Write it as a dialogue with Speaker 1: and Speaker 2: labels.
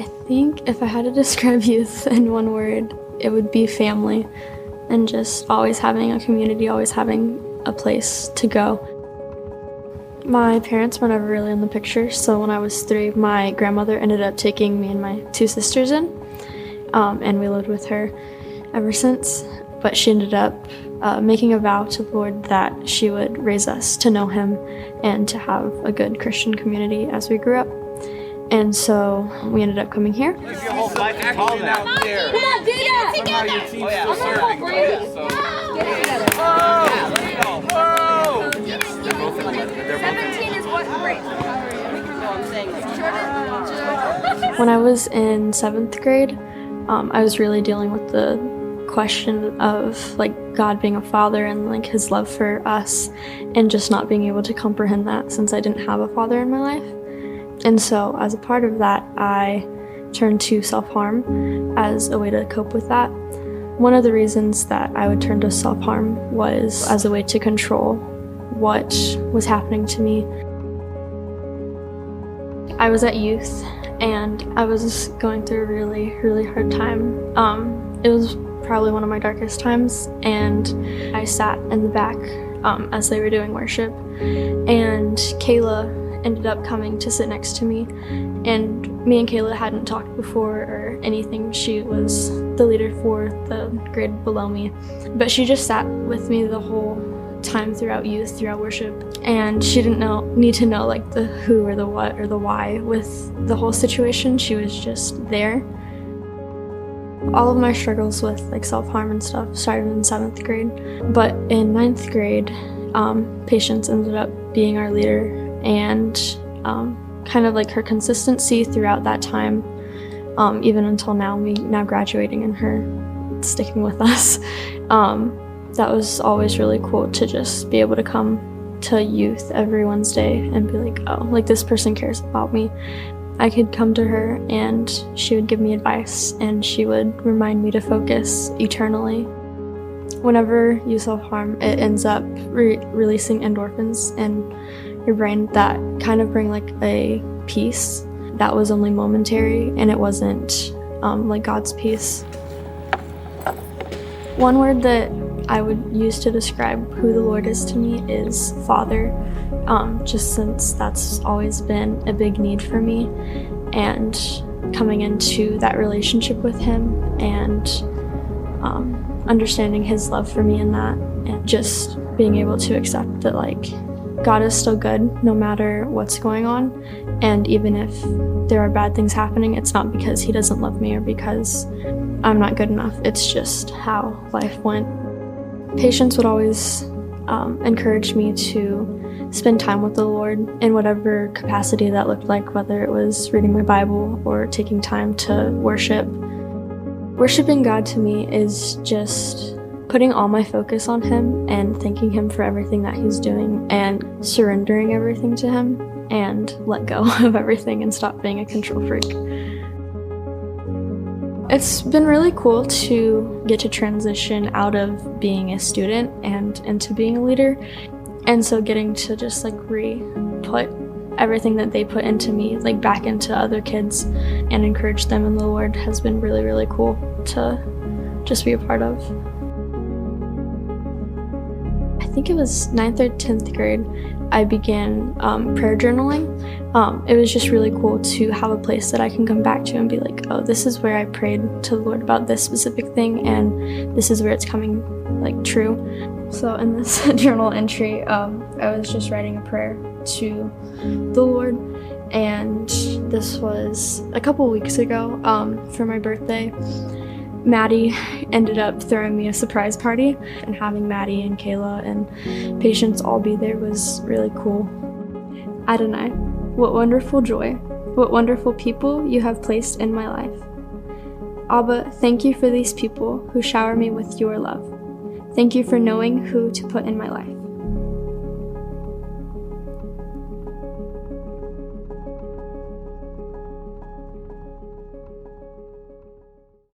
Speaker 1: I think if I had to describe youth in one word, it would be family, and just always having a community, always having a place to go. My parents were never really in the picture, so when I was 3, my grandmother ended up taking me and my 2 sisters in, and we lived with her ever since. But she ended up making a vow to the Lord that she would raise us to know Him and to have a good Christian community as we grew up. And so we ended up coming here.
Speaker 2: Come on, do that! Somehow your team's still serving.
Speaker 1: When I was in 7th grade, I was really dealing with the question of God being a father and His love for us, and just not being able to comprehend that since I didn't have a father in my life. And so as a part of that, I turned to self-harm as a way to cope with that. One of the reasons that I would turn to self-harm was as a way to control what was happening to me. I was at youth and I was going through a really, really hard time. It was probably one of my darkest times, and I sat in the back as they were doing worship, and Kayla ended up coming to sit next to me, and me and Kayla hadn't talked before or anything. She was the leader for the grade below me, but she just sat with me the whole time throughout youth, throughout worship, and she didn't need to know the who or the what or the why with the whole situation. She was just there. All of my struggles with self-harm and stuff started in 7th grade, but in 9th grade, Patience ended up being our leader, and kind of her consistency throughout that time, even until now graduating and her sticking with us. That was always really cool to just be able to come to youth every Wednesday and be oh, this person cares about me. I could come to her and she would give me advice, and she would remind me to focus eternally. Whenever you self-harm, it ends up releasing endorphins in your brain that kind of bring a peace that was only momentary, and it wasn't God's peace. One word that I would use to describe who the Lord is to me is Father, just since that's always been a big need for me, and coming into that relationship with Him and understanding His love for me in that, and just being able to accept that God is still good no matter what's going on, and even if there are bad things happening, it's not because He doesn't love me or because I'm not good enough. It's just how life went. Patience would always encourage me to spend time with the Lord in whatever capacity that looked like, whether it was reading my Bible or taking time to worship. Worshiping God to me is just putting all my focus on Him and thanking Him for everything that He's doing, and surrendering everything to Him and let go of everything and stop being a control freak. It's been really cool to get to transition out of being a student and into being a leader, and so getting to just re-put everything that they put into me back into other kids and encourage them in the Lord has been really, really cool to just be a part of. I think it was 9th or 10th grade, I began prayer journaling. It was just really cool to have a place that I can come back to and be oh, this is where I prayed to the Lord about this specific thing, and this is where it's coming true. So in this journal entry, I was just writing a prayer to the Lord, and this was a couple weeks ago for my birthday. Maddie ended up throwing me a surprise party, and having Maddie and Kayla and Patience all be there was really cool. Adonai, what wonderful joy, what wonderful people you have placed in my life. Abba, thank you for these people who shower me with your love. Thank you for knowing who to put in my life.